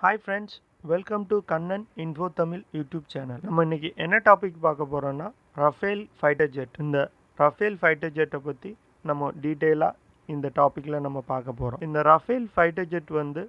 Hi friends, welcome to Kannan info Tamil YouTube channel. நம்ம இன்னைக்கு என்ன டாபிக் பார்க்க போகிறோன்னா ரஃபேல் ஃபைட்டர் ஜெட். இந்த ரஃபேல் ஃபைட்டர் ஜெட்டை பற்றி நம்ம டீட்டெயிலாக இந்த டாப்பிக்கில் நம்ம பார்க்க போகிறோம். இந்த ரஃபேல் ஃபைட்டர் ஜெட் வந்து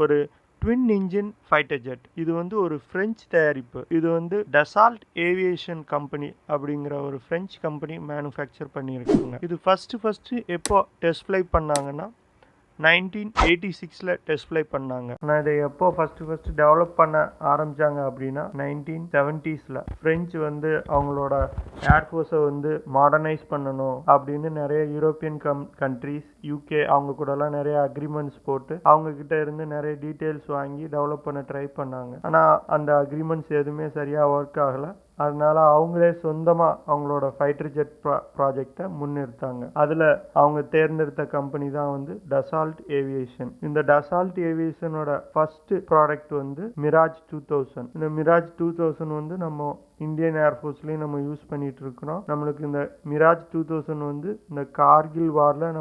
ஒரு ட்வின் இன்ஜின் ஃபைட்டர் ஜெட். இது வந்து ஒரு ஃப்ரெஞ்ச் தயாரிப்பு. இது வந்து டசால்ட் ஏவியேஷன் கம்பெனி அப்படிங்கிற ஒரு ஃப்ரெஞ்ச் கம்பெனி மேனுஃபேக்சர் பண்ணியிருக்காங்க. இது ஃபஸ்ட்டு எப்போ டெஸ்ட் ஃப்ளை பண்ணாங்கன்னா 1986 டெஸ்ட் ஃப்ளை பண்ணாங்க. ஆனால் இதை எப்போ ஃபஸ்ட்டு டெவலப் பண்ண ஆரம்பித்தாங்க அப்படின்னா 1970s. ஃப்ரெஞ்சு வந்து அவங்களோட ஏர்ஃபோர்ஸை வந்து மாடர்னைஸ் பண்ணணும் அப்படின்னு நிறைய யூரோப்பியன் கண்ட்ரீஸ், யூகே அவங்க கூடலாம் நிறைய அக்ரிமெண்ட்ஸ் போட்டு அவங்கக்கிட்ட இருந்து நிறைய டீட்டெயில்ஸ் வாங்கி டெவலப் பண்ண ட்ரை பண்ணாங்க. ஆனால் அந்த அக்ரிமெண்ட்ஸ் எதுவுமே சரியாக ஒர்க் ஆகலை. அதனால அவங்களே சொந்தமாக அவங்களோட ஃபைட்டர் ஜெட் ப்ராஜெக்டை முன்னிறுத்தாங்க. அதில் அவங்க தேர்ந்தெடுத்த கம்பெனி தான் வந்து டசால்ட் ஏவியேஷன். இந்த டசால்ட் ஏவியேஷனோட ஃபஸ்ட்டு ப்ராடக்ட் வந்து மிராஜ் 2000. இந்த மிராஜ் 2000 வந்து நம்ம இந்தியன் ஏர்ஃபோர்ஸ்லேயும் நம்ம யூஸ் பண்ணிகிட்டு இருக்கிறோம். நம்மளுக்கு இந்த மிராஜ் 2000 வந்து இந்த கார்கில் வாரில்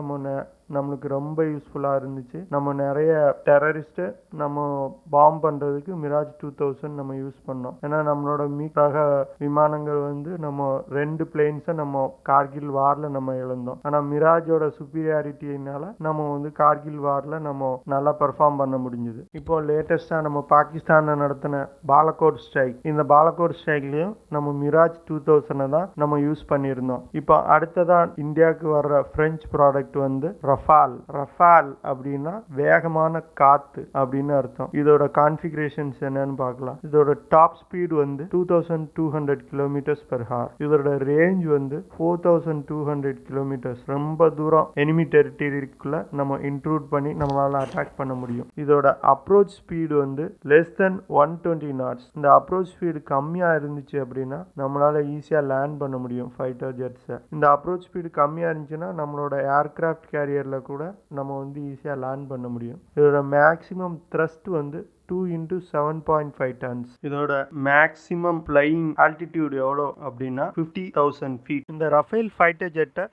நம்மளுக்கு ரொம்ப யூஸ்ஃபுல்லாக இருந்துச்சு. நம்ம நிறைய டெரரிஸ்ட்டை நம்ம பாம்பு பண்ணுறதுக்கு மிராஜ் 2000 நம்ம யூஸ் பண்ணோம். ஏன்னா நம்மளோட ரக விமானங்கள் வந்து நம்ம 2 பிளேன்ஸை நம்ம கார்கில் வாரில் நம்ம இழந்தோம். ஆனால் மிராஜோட சுப்பீரியாரிட்டினால நம்ம வந்து கார்கில் வாரில் நம்ம நல்லா பெர்ஃபார்ம் பண்ண முடிஞ்சுது. இப்போ லேட்டஸ்டாக நம்ம பாகிஸ்தானில் நடத்தின பாலகோட் ஸ்ட்ரைக், இந்த பாலகோட் ஸ்ட்ரைக்லேயும் நம்ம மிராஜ் 2000 தான் நம்ம யூஸ் பண்ணியிருந்தோம். இப்போ அடுத்ததான் இந்தியாவுக்கு வர்ற ஃப்ரெஞ்ச் ப்ராடக்ட் வந்து ரஃபால் அப்படின்னா வேகமான காத்து அப்படின்னு அர்த்தம். இதோட கான்ஃபிகரேஷன்ஸ் என்னன்னு பார்க்கலாம். இதோட டாப் ஸ்பீட் வந்து 2200 km/h. இதோட ரேஞ்ச் வந்து 4200 km. ரொம்ப தூரம் எனிமி டெரிட்டரிக்குள்ள நம்ம இன்ட்ரூட் பண்ணி நம்மளால அட்டாக் பண்ண முடியும். இதோட அப்ரோச் ஸ்பீடு வந்து less than 120 knots. இந்த அப்ரோச் ஸ்பீடு கம்மியா இருந்துச்சு அப்படின்னா நம்மளால ஈஸியா லேண்ட் பண்ண முடியும் ஃபைட்டர் ஜெட்ஸை. இந்த அப்ரோச் ஸ்பீடு கம்மியா இருந்துச்சுன்னா நம்மளோட ஏர்கிராஃப்ட் கேரியர்ல கூட நம்ம வந்து ஈஸியா லேண்ட் பண்ண முடியும். இதோட மேக்ஸிமம் த்ரஸ்ட் வந்து 2 × 7.5 tons. இதோட மேக்ஸிமம் ஃப்ளையிங் ஆல்டிடியூட் எவ்வளோ அப்படின்னா 50,000 feet. இந்த ரஃபேல் ஃபைட்டர் ஜெட்டை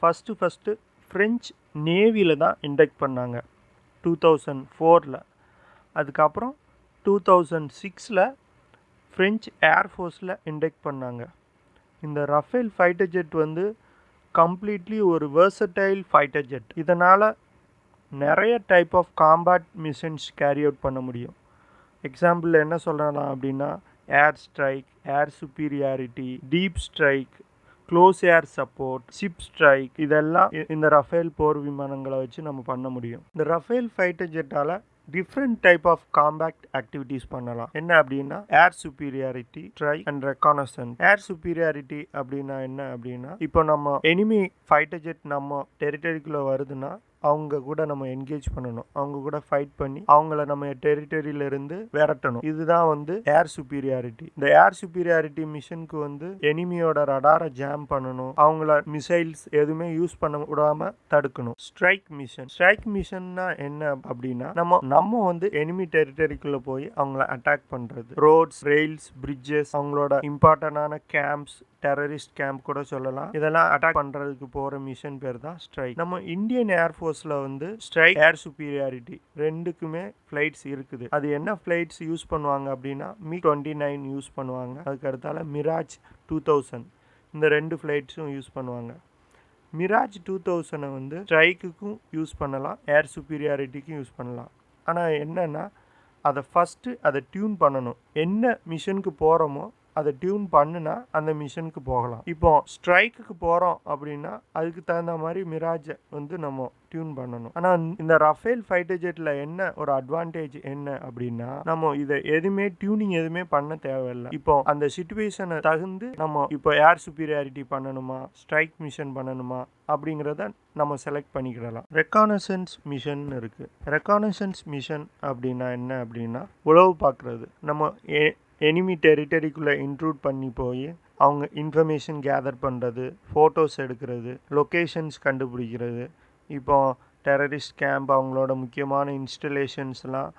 ஃபஸ்ட்டு ஃப்ரெஞ்ச் நேவியில் தான் இண்டக்ட் பண்ணாங்க 2004. அதுக்கப்புறம் 2006 ஃப்ரெஞ்ச் ஏர்ஃபோர்ஸில் இண்டக்ட் பண்ணாங்க. இந்த ரஃபேல் ஃபைட்டர் ஜெட் வந்து கம்ப்ளீட்லி ஒரு வெர்சடைல் ஃபைட்டர் ஜெட். இதனால் நிறைய type of combat missions carry out பண்ண முடியும். எக்ஸாம்பிள் என்ன சொல்லலாம் அப்படின்னா air strike, air superiority, deep strike, close air support, ship strike, இதெல்லாம் இந்த ரஃபேல் போர் விமானங்களை வச்சு நம்ம பண்ண முடியும். இந்த ரஃபேல் ஃபைட்டர் ஜெட்டால் different type of combat activities பண்ணலாம். என்ன அப்படின்னா air superiority, strike and reconnaissance. Air superiority அப்படின்னா என்ன அப்படின்னா, இப்போ நம்ம எனிமி ஃபைட்டர் ஜெட் நம்ம டெரிட்டரிக்குள்ளே வருதுன்னா அவங்க கூட நம்ம என்கேஜ் பண்ணணும். அவங்க கூட ஃபைட் பண்ணி அவங்கள நம்ம டெரிட்டரியிலிருந்து விரட்டணும். இதுதான் வந்து ஏர் சுப்பீரியாரிட்டி. இந்த ஏர் சுப்பீரியாரிட்டி மிஷனுக்கு வந்து எனிமியோட ரடாரை ஜாம் பண்ணணும். அவங்கள மிசைல்ஸ் எதுவுமே யூஸ் பண்ண விடாம தடுக்கணும். ஸ்ட்ரைக் மிஷன்னா என்ன அப்படின்னா நம்ம வந்து எனிமி டெரிட்டரிக்குள்ள போய் அவங்கள அட்டாக் பண்றது. ரோட்ஸ், ரெயில்ஸ், பிரிட்ஜஸ், அவங்களோட இம்பார்ட்டன்டான கேம்ப்ஸ், டெரரிஸ்ட் கேம்ப் கூட சொல்லலாம், இதெல்லாம் அட்டாக் பண்றதுக்கு போற மிஷன் பேர் தான் ஸ்ட்ரைக். நம்ம இந்தியன் ஏர்ஃபோர்ஸ்ல வந்து ஸ்ட்ரைக், ஏர் சுப்பீரியாரிட்டி ரெண்டுக்குமே ஃப்ளைட்ஸ் இருக்குது. அது என்ன ஃப்ளைட்ஸ் யூஸ் பண்ணுவாங்க அப்படின்னா MiG-29 யூஸ் பண்ணுவாங்க. அதுக்கு அடுத்தால மிராஜ் 2000, இந்த 2 ஃப்ளைட்ஸும் யூஸ் பண்ணுவாங்க. மிராஜ் 2000 வந்து ஸ்ட்ரைக்குக்கும் யூஸ் பண்ணலாம், ஏர் சுப்பீரியாரிட்டிக்கும் யூஸ் பண்ணலாம். ஆனால் என்னன்னா அதை டியூன் பண்ணணும். என்ன மிஷனுக்கு போகிறோமோ அதை டியூன் பண்ணுனா அந்த மிஷனுக்கு போகலாம். இப்போ ஸ்ட்ரைக்குக்கு போகிறோம் அப்படின்னா அதுக்கு தகுந்த மாதிரி மிராஜை வந்து நம்ம டியூன் பண்ணணும். ஆனால் இந்த ரஃபேல் ஃபைட்டர் ஜெட்டில் என்ன ஒரு அட்வான்டேஜ் என்ன அப்படின்னா, நம்ம இதை டியூனிங் எதுவுமே பண்ண தேவையில்லை. இப்போ அந்த சிச்சுவேஷனை தகுந்து நம்ம இப்போ ஏர் சுப்பீரியாரிட்டி பண்ணணுமா, ஸ்ட்ரைக் மிஷன் பண்ணணுமா அப்படிங்கிறத நம்ம செலக்ட் பண்ணிக்கிடலாம். ரெக்கானசன்ஸ் மிஷன் இருக்குது. ரெக்கானசன்ஸ் மிஷன் அப்படின்னா என்ன அப்படின்னா உளவு பார்க்குறது. நம்ம எனிமி டெரிட்டரிக்குள்ளே இன்ட்ரூட் பண்ணி போய் அவங்க இன்ஃபர்மேஷன் கேதர் பண்ணுறது, ஃபோட்டோஸ் எடுக்கிறது, லொக்கேஷன்ஸ் கண்டுபிடிக்கிறது. இப்போ டெரரிஸ்ட் கேம்ப், அவங்களோட முக்கியமான இன்ஸ்டலேஷன்ஸ்லாம்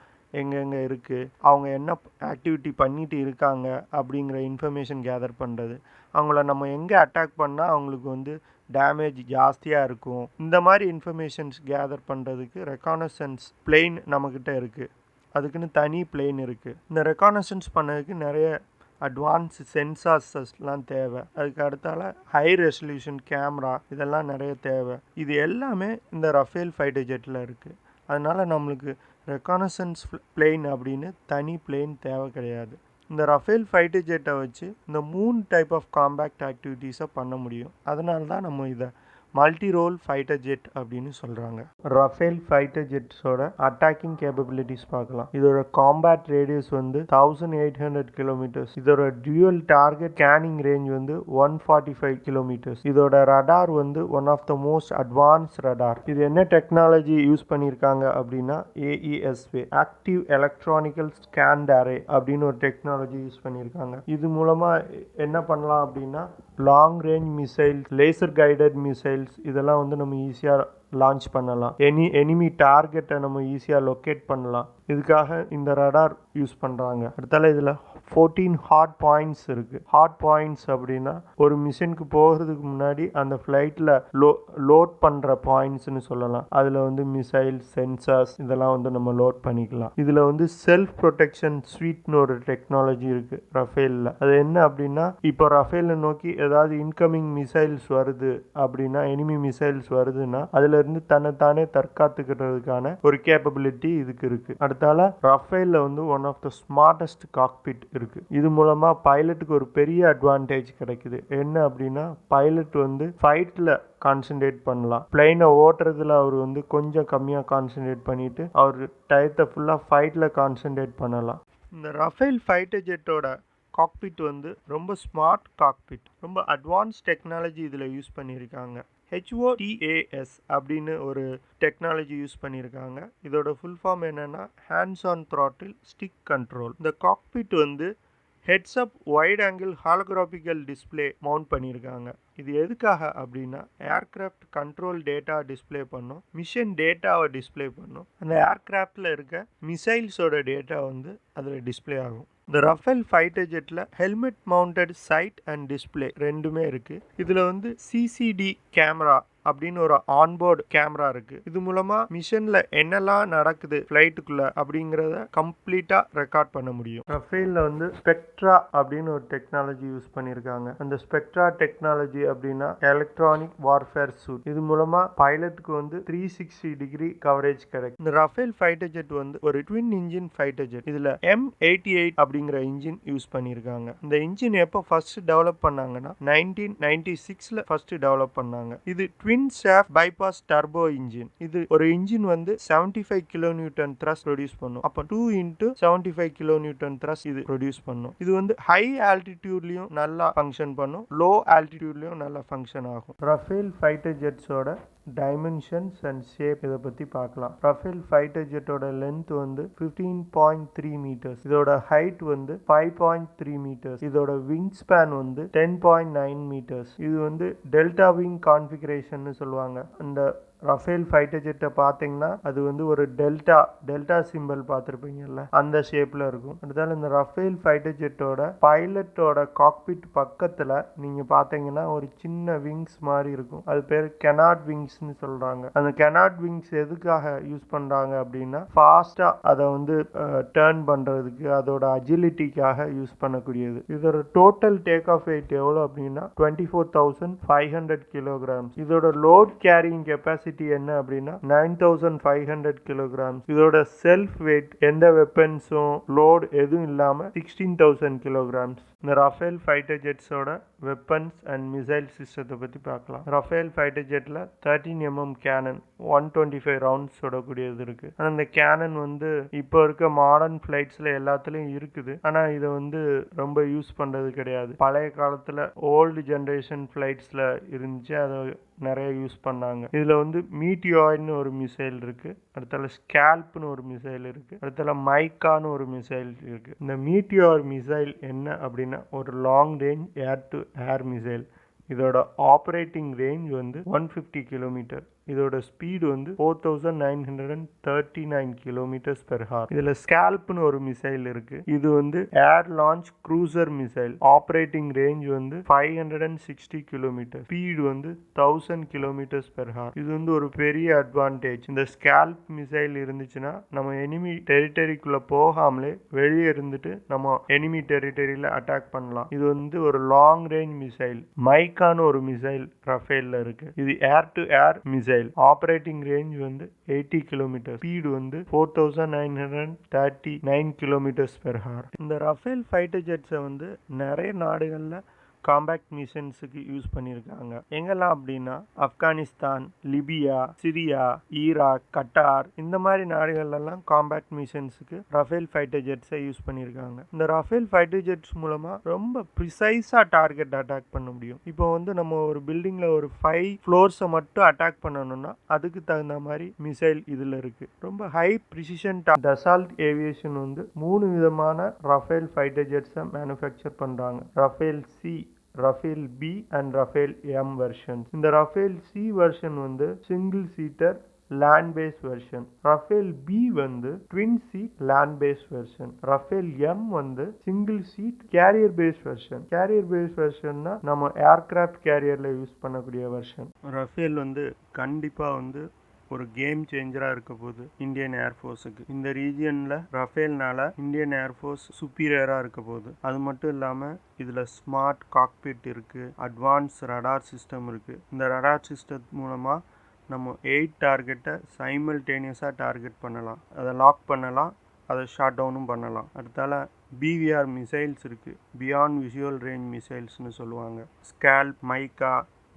எங்கெங்கே இருக்குது, அவங்க என்ன ஆக்டிவிட்டி பண்ணிட்டு இருக்காங்க அப்படிங்கிற இன்ஃபர்மேஷன் கேதர் பண்ணுறது. அவங்கள நம்ம எங்கே அட்டாக் பண்ணால் அவங்களுக்கு வந்து டேமேஜ் ஜாஸ்தியாக இருக்கும், இந்த மாதிரி இன்ஃபர்மேஷன்ஸ் கேதர் பண்ணுறதுக்கு ரெக்கானசன்ஸ் பிளேன் நம்மக்கிட்ட இருக்குது. அதுக்குன்னு தனி பிளேன் இருக்குது. இந்த ரெகானசன்ஸ் பண்ணதுக்கு நிறைய அட்வான்ஸ் சென்சார்ஸஸ்லாம் தேவை. அதுக்கு அடுத்தால ஹை ரெசல்யூஷன் கேமரா இதெல்லாம் நிறைய தேவை. இது எல்லாமே இந்த ரஃபேல் ஃபைட்டர் ஜெட்டில் இருக்குது. அதனால் நம்மளுக்கு ரெகானசன்ஸ் பிளேன் அப்படின்னு தனி பிளேன் தேவை கிடையாது. இந்த ரஃபேல் ஃபைட்டர் ஜெட்டை வச்சு இந்த 3 டைப் ஆஃப் காம்பேக்ட் ஆக்டிவிட்டீஸை பண்ண முடியும். அதனால தான் நம்ம இதை மல்டி ரோல் ஃபைட்டர் ஜெட் அப்படின்னு சொல்கிறாங்க. ரஃபேல் ஃபைட்டர் ஜெட்ஸோட அட்டாக்கிங் கேப்பபிலிட்டிஸ் பார்க்கலாம். இதோட காம்பேட் ரேடியஸ் வந்து 1800 கிலோமீட்டர்ஸ். இதோட டியூவல் டார்கெட் ஸ்கேனிங் ரேஞ்ச் வந்து 145 கிலோமீட்டர்ஸ். இதோட ரடார் வந்து one of the most advance radar. இது என்ன டெக்னாலஜி யூஸ் பண்ணியிருக்காங்க அப்படின்னா AESA active electronical scan array அப்படின்னு ஒரு டெக்னாலஜி யூஸ் பண்ணியிருக்காங்க. இது மூலமாக என்ன பண்ணலாம் அப்படின்னா long range missiles, laser guided missiles இதெல்லாம் வந்து நம்ம ஈஸியாக லான்ச் பண்ணலாம். எனிமி டார்கெட்டை நம்ம ஈஸியாக லொக்கேட் பண்ணலாம். இதுக்காக இந்த ரடார் யூஸ் பண்ணுறாங்க. அடுத்தால இதில் 14 ஹாட் பாயிண்ட்ஸ் இருக்குது. ஹாட் பாயிண்ட்ஸ் அப்படின்னா ஒரு மிஷனுக்கு போகிறதுக்கு முன்னாடி அந்த ஃப்ளைட்டில் லோட் பண்ணுற பாயிண்ட்ஸ்னு சொல்லலாம். அதில் வந்து மிசைல்ஸ், சென்சார்ஸ் இதெல்லாம் வந்து நம்ம லோட் பண்ணிக்கலாம். இதில் வந்து செல்ஃப் ப்ரொடெக்ஷன் ஸ்வீட்னு ஒரு டெக்னாலஜி இருக்குது ரஃபேலில். அது என்ன அப்படின்னா இப்போ ரஃபேலை நோக்கி ஏதாவது இன்கமிங் மிசைல்ஸ் வருது அப்படின்னா, எனிமி மிசைல்ஸ் வருதுன்னா அதில் இருந்து தன்னைத்தானே தற்காத்துக்கிறதுக்கான ஒரு கேப்பபிலிட்டி இதுக்கு இருக்குது. அடுத்தால ரஃபேலில் வந்து one of the smartest cockpit இருக்குது. இது மூலமாக பைலட்டுக்கு ஒரு பெரிய அட்வான்டேஜ் கிடைக்குது. என்ன அப்படின்னா பைலட் வந்து ஃபைட்டில் கான்சன்ட்ரேட் பண்ணலாம். பிளைனை ஓட்டுறதுல அவர் வந்து கொஞ்சம் கம்மியாக கான்சன்ட்ரேட் பண்ணிவிட்டு அவர் டயத்தை ஃபுல்லாக ஃபைட்டில் கான்சன்ட்ரேட் பண்ணலாம். இந்த ரஃபேல் ஃபைட்டர் ஜெட்டோட காக்பிட் வந்து ரொம்ப ஸ்மார்ட் காக்பிட். ரொம்ப அட்வான்ஸ் டெக்னாலஜி இதில் யூஸ் பண்ணியிருக்காங்க. HOTAS அப்படின்னு ஒரு டெக்னாலஜி யூஸ் பண்ணியிருக்காங்க. இதோட ஃபுல் ஃபார்ம் என்னென்னா hands on throttle stick control. இந்த காக்பிட் வந்து heads up wide angle holographical display mount பண்ணியிருக்காங்க. இது எதுக்காக அப்படின்னா ஏர்கிராஃப்ட் கண்ட்ரோல் டேட்டா டிஸ்பிளே பண்ணும், மிஷன் டேட்டாவை டிஸ்பிளே பண்ணும். அந்த ஏர்கிராஃப்டில் இருக்க மிசைல்ஸோட டேட்டா வந்து அதில் டிஸ்பிளே ஆகும். இந்த ரஃபேல் ஃபைட்டர் ஜெட்டில் helmet mounted sight and display ரெண்டுமே இருக்குது. இதில் வந்து CCD கேமரா அப்படின்னு ஒரு ஆன்போர்டு கேமரா இருக்குது. இது மூலமாக மிஷனில் என்னெல்லாம் நடக்குது ஃப்ளைட்டுக்குள்ளே அப்படிங்கிறத கம்ப்ளீட்டாக ரெக்கார்ட் பண்ண முடியும். ரஃபேலில் வந்து ஸ்பெக்ட்ரா அப்படின்னு ஒரு டெக்னாலஜி யூஸ் பண்ணியிருக்காங்க. அந்த ஸ்பெக்ட்ரா டெக்னாலஜி அப்படின்னா எலக்ட்ரானிக் வார்ஃபேர் சூட். இது மூலமாக பைலட்டுக்கு வந்து 360 டிகிரி கவரேஜ் கிடைக்கும். இந்த ரஃபேல் ஃபைட்டர் ஜெட் வந்து ஒரு ட்வின் இன்ஜின் ஃபைட்டர் ஜெட். இதில் M88 அப்படிங்கிற இன்ஜின் யூஸ் பண்ணியிருக்காங்க. இந்த இன்ஜின் எப்போ ஃபர்ஸ்ட் டெவலப் பண்ணாங்கன்னா 1996 ஃபர்ஸ்ட் டெவலப் பண்ணாங்க. இது twin shaft bypass turbo engine. இது ஒரு இன்ஜின் வந்து 75 கிலோநியூட்டன் த்ரஸ்ட் ப்ரொடியூஸ் பண்ணும். அப்போ 2 × 75 கிலோநியூட்டன் த்ரஸ்ட் இது ப்ரொடியூஸ் பண்ணும். இது வந்து ஹை ஆல்டிடியூட்லயும் நல்லா ஃபங்க்ஷன் பண்ணும், லோ ஆல்டிடியூட்லயும் நல்லா ஃபங்க்ஷன் ஆகும். ரஃபேல் ஃபைட்டர் ஜெட்ஸோட டைமென்ஷன்ஸ் அண்ட் ஷேப் இதை பற்றி பார்க்கலாம். ரஃபேல் ஃபைட்டர் ஜெட்டோட லென்த் வந்து 15.3 மீட்டர்ஸ். இதோட ஹைட் வந்து 5.3 மீட்டர்ஸ். இதோட விங் ஸ்பேன் வந்து 10.9 மீட்டர்ஸ். இது வந்து டெல்டா விங் கான்ஃபிகரேஷன் சொல்லுவாங்க. அந்த ரஃபேல் ஃபைட்டர் ஜெட்டை பார்த்தீங்கன்னா அது வந்து ஒரு டெல்டா சிம்பிள் பார்த்துருப்பீங்கல்ல, அந்த ஷேப்பில் இருக்கும். அடுத்தால இந்த ரஃபேல் ஃபைட்டர் ஜெட்டோட பைலட்டோட காக்பிட் பக்கத்தில் நீங்கள் பார்த்தீங்கன்னா ஒரு சின்ன விங்ஸ் மாதிரி இருக்கும். அது பேர் கெனாட் விங்ஸ்னு சொல்கிறாங்க. அந்த கெனாட் விங்ஸ் எதுக்காக யூஸ் பண்ணுறாங்க அப்படின்னா ஃபாஸ்ட்டாக அதை வந்து டேர்ன் பண்ணுறதுக்கு, அதோட அஜிலிட்டிக்காக யூஸ் பண்ணக்கூடியது. இதோட டோட்டல் டேக் ஆஃப் வெயிட் எவ்வளோ அப்படின்னா 24,500 கிலோகிராம்ஸ். இதோட லோட் கேரிங் கெப்பாசிட்டி என்ன அப்படின்னா 9,500 கிலோகிராம்ஸ். இதோட செல்ஃப் வெயிட் எந்த வெப்பன்ஸும் லோட் எதுவும் இல்லாமல் 16,000 கிலோகிராம்ஸ். இந்த ரஃபேல் ஃபைட்டர் ஜெட்ஸோட வெப்பன்ஸ் அண்ட் மிசைல் சிஸ்டத்தை பற்றி பார்க்கலாம். ரஃபேல் ஃபைட்டர் ஜெட்டில் 13mm கேனன் 125 ரவுண்ட்ஸ் சுடக்கூடியது இருக்குது. ஆனால் இந்த கேனன் வந்து இப்போ இருக்க மாடர்ன் ஃப்ளைட்ஸில் எல்லாத்துலேயும் இருக்குது. ஆனால் இதை வந்து ரொம்ப யூஸ் பண்ணுறது கிடையாது. பழைய காலத்தில் ஓல்டு ஜென்ரேஷன் ஃப்ளைட்ஸில் இருந்துச்சு, அதை நிறைய யூஸ் பண்ணாங்க. இதில் வந்து மீட்டியாய்ட்னு ஒரு மிசைல் இருக்குது. அடுத்தால ஸ்கேல்ப்னு ஒரு மிசைல் இருக்குது. அடுத்தால மைக்கான்னு ஒரு மிசைல் இருக்குது. இந்த மீட்டியார் மிசைல் என்ன அப்படின்னா ஒரு long range air to air missile. இதோட ஆப்ரேட்டிங் ரேஞ்ச் வந்து 150 கிலோமீட்டர். இதோட ஸ்பீடு வந்து 4939 கிலோமீட்டர்ஸ் பெர் ஹார். இதில் ஸ்கேல்ப்னு ஒரு மிசைல் இருக்கு. இது வந்து air launch cruiser missile. Operating range வந்து 560 கிலோமீட்டர். ஸ்பீடு வந்து 1000 கிலோமீட்டர்ஸ் பெர் ஹார். இது வந்து ஒரு பெரிய அட்வான்டேஜ். இந்த ஸ்கேல்ப் மிசைல் இருந்துச்சுன்னா நம்ம எனிமி டெரிட்டரிக்குள்ள போகாமலே வெளியே இருந்துட்டு நம்ம எனிமி டெரிட்டரியில அட்டாக் பண்ணலாம். இது வந்து ஒரு லாங் ரேஞ்ச் மிசைல். மைக்கான ஒரு மிசைல் ரஃபேல்ல இருக்கு. இது air to air missile. Operating range வந்து 80 கிலோமீட்டர். ஸ்பீடு வந்து 4939 கிலோமீட்டர்ஸ் பெர் ஹார். இந்த ரஃபேல் ஃபைட்டர் ஜெட்ஸை வந்து நிறைய நாடுகளில் காம்பேக்ட் மிஷன்ஸுக்கு யூஸ் பண்ணியிருக்காங்க. எங்கெல்லாம் அப்படின்னா Afghanistan, Libya, Syria, Iraq, Qatar, இந்த மாதிரி நாடுகள்லாம் காம்பேக்ட் மிஷன்ஸுக்கு ரஃபேல் ஃபைட்டர் ஜெட்ஸை யூஸ் பண்ணியிருக்காங்க. இந்த ரஃபேல் ஃபைட்டர் ஜெட்ஸ் மூலமாக ரொம்ப ப்ரிசைஸாக டார்கெட் அட்டாக் பண்ண முடியும். இப்போ வந்து நம்ம ஒரு பில்டிங்கில் ஒரு 5 ஃப்ளோர்ஸை மட்டும் அட்டாக் பண்ணணும்னா அதுக்கு தகுந்த மாதிரி மிசைல் இதில் இருக்குது. ரொம்ப ஹை ப்ரிசிஷன். டசால்ட் ஏவியேஷன் வந்து 3 விதமான ரஃபேல் ஃபைட்டர் ஜெட்ஸை மேனுஃபேக்சர் பண்ணுறாங்க. Rafale C, Rafale B and Rafale M versions. இந்த ரஃபேல் சி வெர்ஷன் வந்து single seater land base version. Rafale B வந்து twin seat land base version. Rafale M வந்து single seat carrier base version. Carrier base வெர்ஷன்னா நம்ம aircraft கேரியர்ல use பண்ணக்கூடிய version. Rafale வந்து கண்டிப்பா வந்து ஒரு கேம் சேஞ்சராக இருக்க போகுது இந்தியன் ஏர்ஃபோர்ஸுக்கு. இந்த ரீஜியனில் ரஃபேல்னால இந்தியன் ஏர்ஃபோர்ஸ் சுப்பீரியராக இருக்க போகுது. அது மட்டும் இல்லாமல் இதில் ஸ்மார்ட் காக்பிட் இருக்குது, அட்வான்ஸ் ரடார் சிஸ்டம் இருக்குது. இந்த ரடார் சிஸ்டம் மூலமாக நம்ம 8 டார்கெட்டை சைமல்டேனியஸாக டார்கெட் பண்ணலாம். அதை லாக் பண்ணலாம், அதை ஷாட் டவுனும் பண்ணலாம். அடுத்தால பிவிஆர் மிசைல்ஸ் இருக்குது, பியாண்ட் விஷுவல் ரேஞ்ச் மிசைல்ஸ்னு சொல்லுவாங்க. ஸ்கேல்ப், மைக்கா,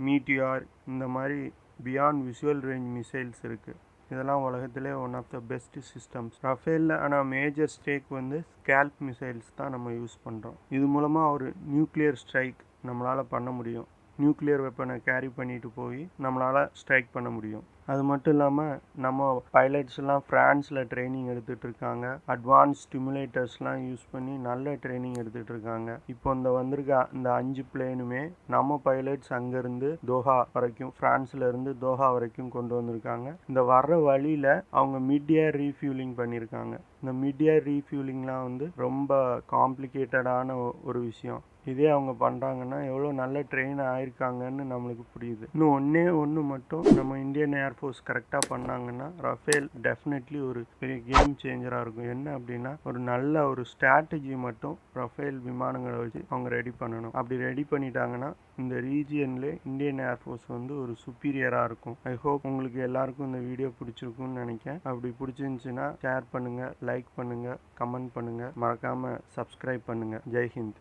மீட்டியார், இந்த மாதிரி பியாண்ட் விஷுவல் ரேஞ்ச் மிசைல்ஸ் இருக்குது. இதெல்லாம் உலகத்திலே one of the best systems. ரஃபேலில் ஆனால் மேஜர் ஸ்டேக் வந்து ஸ்கேல்ப் மிசைல்ஸ் தான் நம்ம யூஸ் பண்ணுறோம். இது மூலமாக ஒரு நியூக்ளியர் ஸ்ட்ரைக் நம்மளால் பண்ண முடியும். நியூக்ளியர் வெப்பனை கேரி பண்ணிட்டு போய் நம்மளால் ஸ்ட்ரைக் பண்ண முடியும். அது மட்டும் இல்லாமல் நம்ம பைலட்ஸ்லாம் ஃப்ரான்ஸில் ட்ரைனிங் எடுத்துகிட்டு இருக்காங்க. அட்வான்ஸ் ஸ்டிமுலேட்டர்ஸ்லாம் யூஸ் பண்ணி நல்ல ட்ரைனிங் எடுத்துகிட்டு இருக்காங்க. இப்போ இந்த வந்திருக்க இந்த 5 பிளேனுமே நம்ம பைலட்ஸ் அங்கேருந்து தோஹா வரைக்கும், ஃப்ரான்ஸில் இருந்து தோஹா வரைக்கும் கொண்டு வந்திருக்காங்க. இந்த வர்ற வழியில் அவங்க மிட் இயர் ரீஃபியூலிங் பண்ணியிருக்காங்க. இந்த மிட் இயர் ரீஃபியூலிங்லாம் வந்து ரொம்ப காம்ப்ளிகேட்டடான ஒரு விஷயம். இதே அவங்க பண்ணுறாங்கன்னா எவ்வளோ நல்ல ட்ரெயின் ஆயிருக்காங்கன்னு நம்மளுக்கு புரியுது. இன்னும் ஒன்று மட்டும் நம்ம இந்தியன் ஏர்ஃபோர்ஸ் கரெக்டாக பண்ணாங்கன்னா ரஃபேல் டெஃபினெட்லி ஒரு பெரிய கேம் சேஞ்சராக இருக்கும். என்ன அப்படின்னா ஒரு நல்ல ஒரு ஸ்ட்ராட்டஜி மட்டும் ரஃபேல் விமானங்களை வச்சு அவங்க ரெடி பண்ணணும். அப்படி ரெடி பண்ணிட்டாங்கன்னா இந்த ரீஜியன்ல இந்தியன் ஏர்ஃபோர்ஸ் வந்து ஒரு சுப்பீரியராக இருக்கும். ஐ ஹோப் உங்களுக்கு எல்லாருக்கும் இந்த வீடியோ பிடிச்சிருக்கும்னு நினைக்கிறேன். அப்படி பிடிச்சிருந்துச்சுன்னா ஷேர் பண்ணுங்கள், லைக் பண்ணுங்கள், கமெண்ட் பண்ணுங்கள், மறக்காமல் சப்ஸ்கிரைப் பண்ணுங்கள். ஜெய்ஹிந்த்.